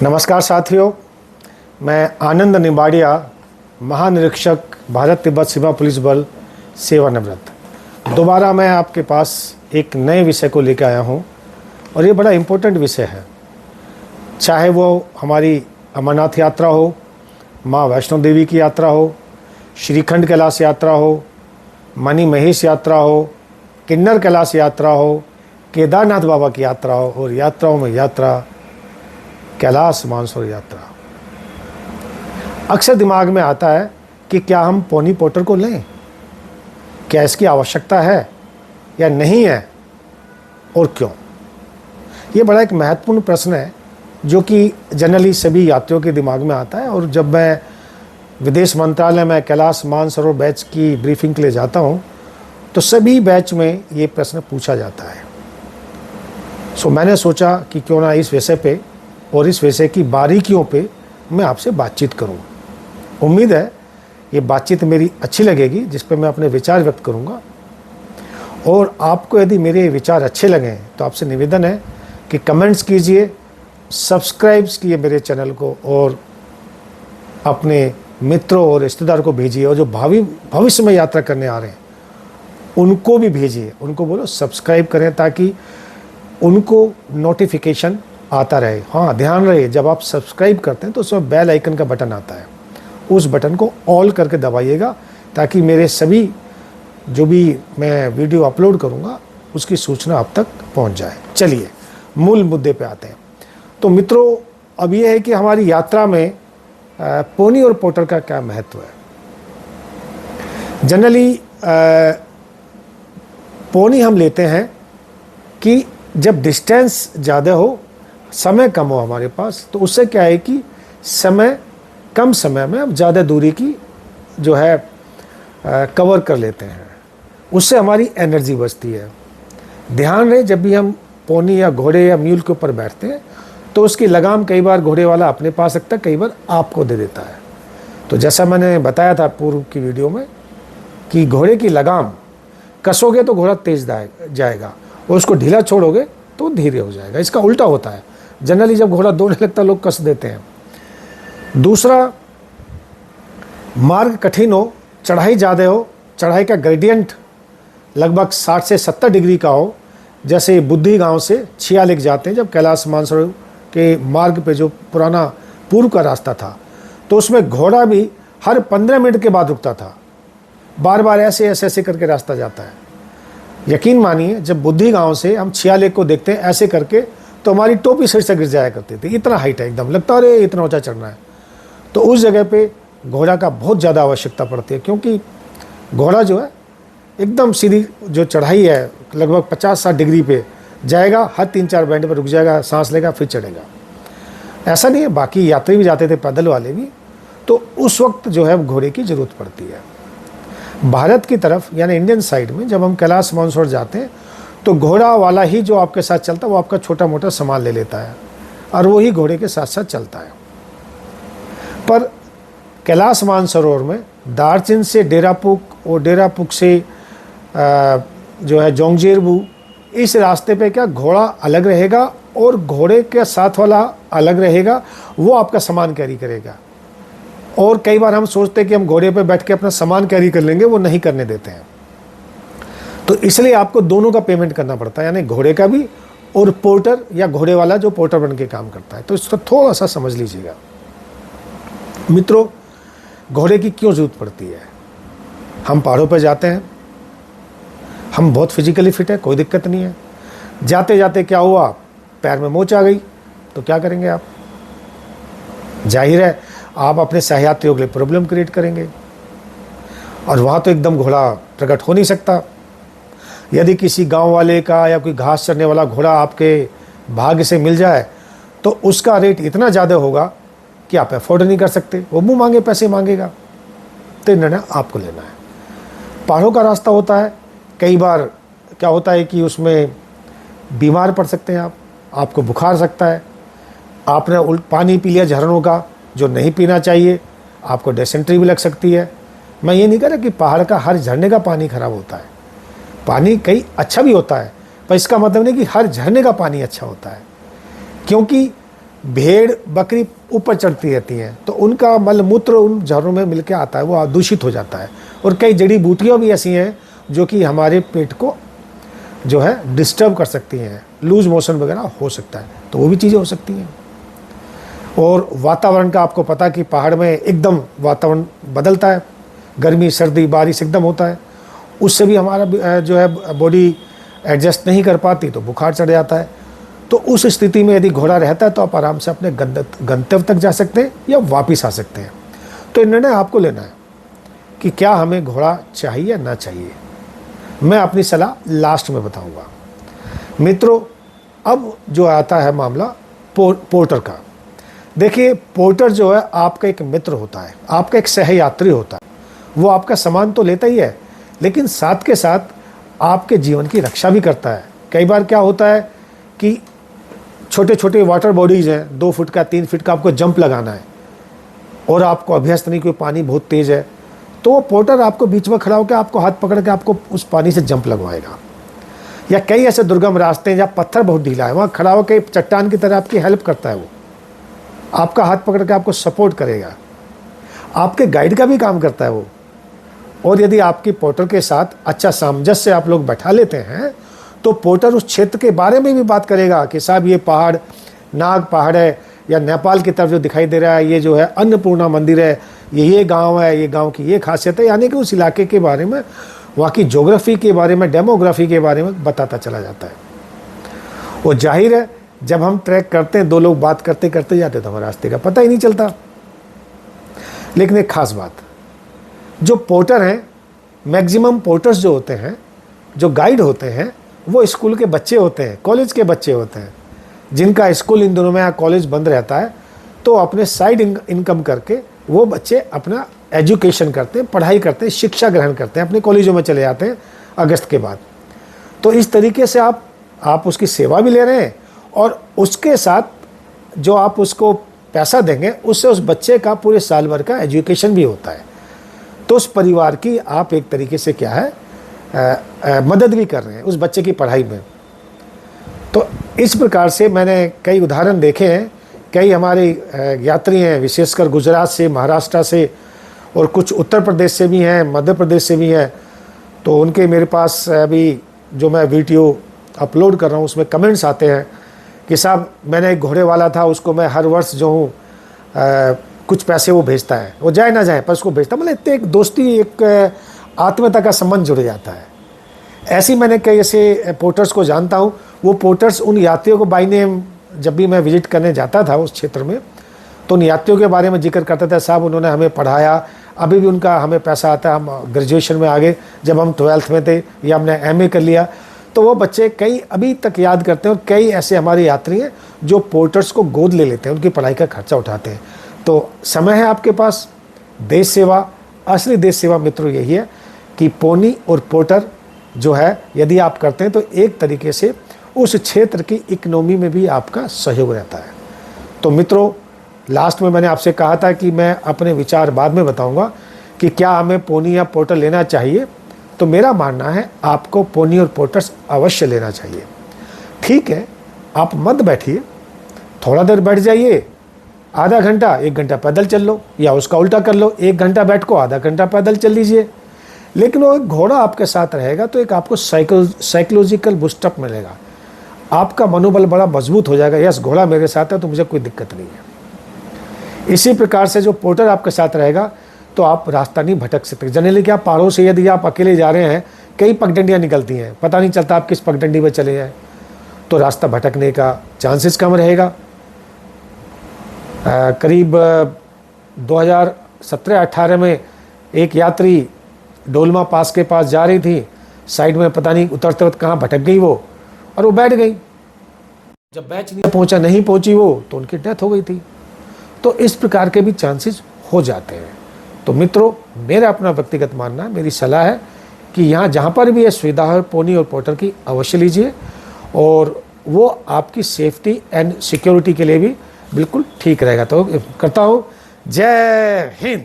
नमस्कार साथियों, मैं आनंद निबाड़िया, महानिरीक्षक भारत तिब्बत सीमा पुलिस बल, सेवानिवृत्त। दोबारा मैं आपके पास एक नए विषय को लेकर आया हूं और ये बड़ा इम्पोर्टेंट विषय है। चाहे वो हमारी अमरनाथ यात्रा हो, माँ वैष्णो देवी की यात्रा हो, श्रीखंड कैलाश यात्रा हो, मणि महेश यात्रा हो, किन्नर कैलाश यात्रा हो, केदारनाथ बाबा की यात्रा हो और यात्राओं में यात्रा कैलाश मानसरोवर यात्रा। अक्सर दिमाग में आता है कि क्या हम पोनी पोर्टर को लें, क्या इसकी आवश्यकता है या नहीं है और क्यों। ये बड़ा एक महत्वपूर्ण प्रश्न है जो कि जनरली सभी यात्रियों के दिमाग में आता है। और जब मैं विदेश मंत्रालय में कैलाश मानसरोवर बैच की ब्रीफिंग के लिए जाता हूँ तो सभी बैच में ये प्रश्न पूछा जाता है। मैंने सोचा कि क्यों ना इस विषय पे और इस विषय की बारीकियों पे मैं आपसे बातचीत करूं। उम्मीद है ये बातचीत मेरी अच्छी लगेगी, जिस पे मैं अपने विचार व्यक्त करूंगा। और आपको यदि मेरे विचार अच्छे लगें तो आपसे निवेदन है कि कमेंट्स कीजिए, सब्सक्राइब कीजिए मेरे चैनल को और अपने मित्रों और रिश्तेदार को भेजिए। और जो भविष्य में यात्रा करने आ रहे हैं उनको भी भेजिए, उनको बोलो सब्सक्राइब करें ताकि उनको नोटिफिकेशन आता रहे। हाँ, ध्यान रहे, जब आप सब्सक्राइब करते हैं तो उसमें बेल आइकन का बटन आता है, उस बटन को ऑल करके दबाइएगा ताकि मेरे सभी जो भी मैं वीडियो अपलोड करूँगा उसकी सूचना आप तक पहुँच जाए। चलिए मूल मुद्दे पे आते हैं। तो मित्रों, अब ये है कि हमारी यात्रा में पोनी और पोर्टर का क्या महत्व है। जनरली पोनी हम लेते हैं कि जब डिस्टेंस ज़्यादा हो, समय कम हो हमारे पास, तो उससे क्या है कि कम समय में हम ज़्यादा दूरी की जो है कवर कर लेते हैं, उससे हमारी एनर्जी बचती है। ध्यान रहे, जब भी हम पोनी या घोड़े या म्यूल के ऊपर बैठते हैं तो उसकी लगाम कई बार घोड़े वाला अपने पास रखता है, कई बार आपको दे देता है। तो जैसा मैंने बताया था पूर्व की वीडियो में कि घोड़े की लगाम कसोगे तो घोड़ा तेज जाएगा और उसको ढीला छोड़ोगे तो धीरे हो जाएगा। इसका उल्टा होता है, जनरली जब घोड़ा दौड़ने लगता है लोग कस देते हैं। दूसरा, मार्ग कठिन हो, चढ़ाई ज़्यादा हो, चढ़ाई का ग्रेडियंट लगभग 60 से 70 डिग्री का हो, जैसे बुद्धि गांव से छियालिक जाते हैं, जब कैलाश मानसरोवर के मार्ग पे जो पुराना पूर्व का रास्ता था तो उसमें घोड़ा भी हर 15 मिनट के बाद रुकता था, बार बार ऐसे करके रास्ता जाता है। यकीन मानिए, जब बुद्धि गांव से हम छियालिक को देखते हैं ऐसे करके तो हमारी टोपी सिर से गिर जाया करती थी। इतना हाइट है, एकदम लगता है अरे इतना ऊंचा चढ़ना है। तो उस जगह पे घोड़ा का बहुत ज़्यादा आवश्यकता पड़ती है, क्योंकि घोड़ा जो है एकदम सीधी जो चढ़ाई है लगभग 50-60 डिग्री पे जाएगा, हर 3-4 बैंड पर रुक जाएगा, सांस लेगा, फिर चढ़ेगा। ऐसा नहीं है, बाकी यात्री भी जाते थे, पैदल वाले भी। तो उस वक्त जो है घोड़े की ज़रूरत पड़ती है। भारत की तरफ यानी इंडियन साइड में जब हम कैलाश मानसरोवर जाते हैं तो घोड़ा वाला ही जो आपके साथ चलता है वो आपका छोटा मोटा सामान ले लेता है और वो ही घोड़े के साथ साथ चलता है। पर कैलाश मानसरोवर में दार्जिलिंग से डेरापुक और डेरापुक से जो है जोंगजेरबू, इस रास्ते पे क्या घोड़ा अलग रहेगा और घोड़े के साथ वाला अलग रहेगा, वो आपका सामान कैरी करेगा। और कई बार हम सोचते हैं कि हम घोड़े पे बैठ के अपना सामान कैरी कर लेंगे, वो नहीं करने देते हैं। तो इसलिए आपको दोनों का पेमेंट करना पड़ता है, यानी घोड़े का भी और पोर्टर या घोड़े वाला जो पोर्टर बन के काम करता है। तो इसको थोड़ा सा समझ लीजिएगा मित्रों, घोड़े की क्यों जरूरत पड़ती है। हम पहाड़ों पर जाते हैं, हम बहुत फिजिकली फिट है, कोई दिक्कत नहीं है। जाते जाते क्या हुआ, पैर में मोच आ गई, तो क्या करेंगे आप। जाहिर है आप अपने सहयात्रियों के लिए प्रॉब्लम क्रिएट करेंगे और वहाँ तो एकदम घोड़ा प्रकट हो नहीं सकता। यदि किसी गांव वाले का या कोई घास चरने वाला घोड़ा आपके भाग्य से मिल जाए तो उसका रेट इतना ज़्यादा होगा कि आप अफोर्ड नहीं कर सकते, वो मुँह मांगे पैसे मांगेगा। तो निर्णय आपको लेना है। पहाड़ों का रास्ता होता है, कई बार क्या होता है कि उसमें बीमार पड़ सकते हैं आपको बुखार सकता है, आपने पानी पी लिया झरनों का जो नहीं पीना चाहिए, आपको डिसेंट्री भी लग सकती है। मैं ये नहीं कह रहा कि पहाड़ का हर झरने का पानी खराब होता है, पानी कई अच्छा भी होता है, पर इसका मतलब नहीं कि हर झरने का पानी अच्छा होता है। क्योंकि भेड़ बकरी ऊपर चढ़ती रहती हैं तो उनका मल मूत्र उन झरनों में मिलकर आता है, वो दूषित हो जाता है। और कई जड़ी बूटियाँ भी ऐसी हैं जो कि हमारे पेट को जो है डिस्टर्ब कर सकती हैं, लूज मोशन वगैरह हो सकता है, तो वो भी चीज़ें हो सकती हैं। और वातावरण का आपको पता कि पहाड़ में एकदम वातावरण बदलता है, गर्मी सर्दी बारिश एकदम होता है, उससे भी हमारा जो है बॉडी एडजस्ट नहीं कर पाती तो बुखार चढ़ जाता है। तो उस स्थिति में यदि घोड़ा रहता है तो आप आराम से अपने गंतव्य तक जा सकते हैं या वापस आ सकते हैं। तो निर्णय आपको लेना है कि क्या हमें घोड़ा चाहिए या ना चाहिए। मैं अपनी सलाह लास्ट में बताऊंगा। मित्रों, अब जो आता है मामला पोर्टर का। देखिए, पोर्टर जो है आपका एक मित्र होता है, आपका एक सहयात्री होता है। वो आपका सामान तो लेता ही है, लेकिन साथ के साथ आपके जीवन की रक्षा भी करता है। कई बार क्या होता है कि छोटे छोटे वाटर बॉडीज़ हैं, 2 फुट का 3 फीट का आपको जंप लगाना है और आपको अभ्यस्त नहीं, कोई पानी बहुत तेज़ है, तो वो पोर्टर आपको बीच में खड़ा होकर आपको हाथ पकड़ के आपको उस पानी से जंप लगवाएगा। या कई ऐसे दुर्गम रास्ते हैं जहाँ पत्थर बहुत ढीला है, वहाँ खड़ा होकर चट्टान की तरह आपकी हेल्प करता है। वो आपका हाथ पकड़ के आपको सपोर्ट करेगा, आपके गाइड का भी काम करता है वो। और यदि आपकी पोर्टर के साथ अच्छा सामंजस्य आप लोग बैठा लेते हैं तो पोर्टर उस क्षेत्र के बारे में भी बात करेगा कि साहब ये पहाड़ नाग पहाड़ है, या नेपाल की तरफ जो दिखाई दे रहा है ये जो है अन्नपूर्णा मंदिर है, ये गांव है, ये गांव की ये खासियत है। यानी कि उस इलाके के बारे में, वहाँ की ज्योग्राफी के बारे में, डेमोग्राफी के बारे में बताता चला जाता है। वो जाहिर है जब हम ट्रैक करते हैं 2 लोग बात करते करते जाते तो हमें रास्ते का पता ही नहीं चलता। लेकिन एक खास बात, जो पोर्टर हैं, मैक्सिमम पोर्टर्स जो होते हैं, जो गाइड होते हैं, वो स्कूल के बच्चे होते हैं, कॉलेज के बच्चे होते हैं, जिनका स्कूल इन दिनों में या कॉलेज बंद रहता है, तो अपने साइड इनकम करके वो बच्चे अपना एजुकेशन करते हैं, पढ़ाई करते हैं, शिक्षा ग्रहण करते हैं, अपने कॉलेजों में चले जाते हैं अगस्त के बाद। तो इस तरीके से आप उसकी सेवा भी ले रहे हैं और उसके साथ जो आप उसको पैसा देंगे उससे उस बच्चे का पूरे साल भर का एजुकेशन भी होता है। तो उस परिवार की आप एक तरीके से क्या है मदद भी कर रहे हैं उस बच्चे की पढ़ाई में। तो इस प्रकार से मैंने कई उदाहरण देखे हैं। कई हमारे यात्री हैं, विशेषकर गुजरात से, महाराष्ट्र से, और कुछ उत्तर प्रदेश से भी हैं, मध्य प्रदेश से भी हैं। तो उनके मेरे पास अभी जो मैं वीडियो अपलोड कर रहा हूँ उसमें कमेंट्स आते हैं कि साहब मैंने एक घोड़े वाला था, उसको मैं हर वर्ष जो हूँ कुछ पैसे वो भेजता है, वो जाए ना जाए पर उसको भेजता, मतलब इतने एक दोस्ती, एक आत्मीयता का संबंध जुड़ जाता है। ऐसे ही मैंने कई ऐसे पोर्टर्स को जानता हूँ। वो पोर्टर्स उन यात्रियों को बाई नेम, जब भी मैं विजिट करने जाता था उस क्षेत्र में, तो उन यात्रियों के बारे में जिक्र करता था, साहब उन्होंने हमें पढ़ाया, अभी भी उनका हमें पैसा आता है, हम ग्रेजुएशन में आ गए, जब हम 12th में थे या हमने MA कर लिया, तो वो बच्चे कई अभी तक याद करते हैं। और कई ऐसे हमारे यात्री हैं जो पोर्टर्स को गोद ले लेते हैं, उनकी पढ़ाई का खर्चा उठाते हैं। तो समय है आपके पास, देश सेवा, असली देश सेवा मित्रों यही है कि पोनी और पोर्टर जो है यदि आप करते हैं तो एक तरीके से उस क्षेत्र की इकोनॉमी में भी आपका सहयोग रहता है। तो मित्रों, लास्ट में मैंने आपसे कहा था कि मैं अपने विचार बाद में बताऊंगा कि क्या हमें पोनी या पोर्टर लेना चाहिए। तो मेरा मानना है आपको पोनी और पोर्टर्स अवश्य लेना चाहिए। ठीक है, आप मत बैठिए, थोड़ा देर बैठ जाइए, आधा घंटा 1 घंटा पैदल चल लो, या उसका उल्टा कर लो, 1 घंटा बैठ को आधा घंटा पैदल चल लीजिए। लेकिन वो एक घोड़ा आपके साथ रहेगा तो एक आपको साइकोलॉजिकल बूस्टअप मिलेगा, आपका मनोबल बड़ा मजबूत हो जाएगा। यस, घोड़ा मेरे साथ है तो मुझे कोई दिक्कत नहीं है। इसी प्रकार से जो पोर्टर आपके साथ रहेगा तो आप रास्ता नहीं भटक सकते। जनरली क्या, पहाड़ों से यदि आप अकेले जा रहे हैं, कई पगडंडियाँ निकलती हैं, पता नहीं चलता आप किस पगडंडी में चले जाएँ, तो रास्ता भटकने का चांसेस कम रहेगा। करीब 2017-18 में एक यात्री डोलमा पास के पास जा रही थी, साइड में पता नहीं उतरते वक्त कहाँ भटक गई वो, और वो बैठ गई। जब बैच नहीं पहुंची वो, तो उनकी डेथ हो गई थी। तो इस प्रकार के भी चांसेस हो जाते हैं। तो मित्रों, मेरा अपना व्यक्तिगत मानना, मेरी सलाह है कि यहाँ जहाँ पर भी ये सुविधा है पोनी और पोर्टर की अवश्य लीजिए, और वो आपकी सेफ्टी एंड सिक्योरिटी के लिए भी बिल्कुल ठीक रहेगा। तो करता हूँ, जय हिंद।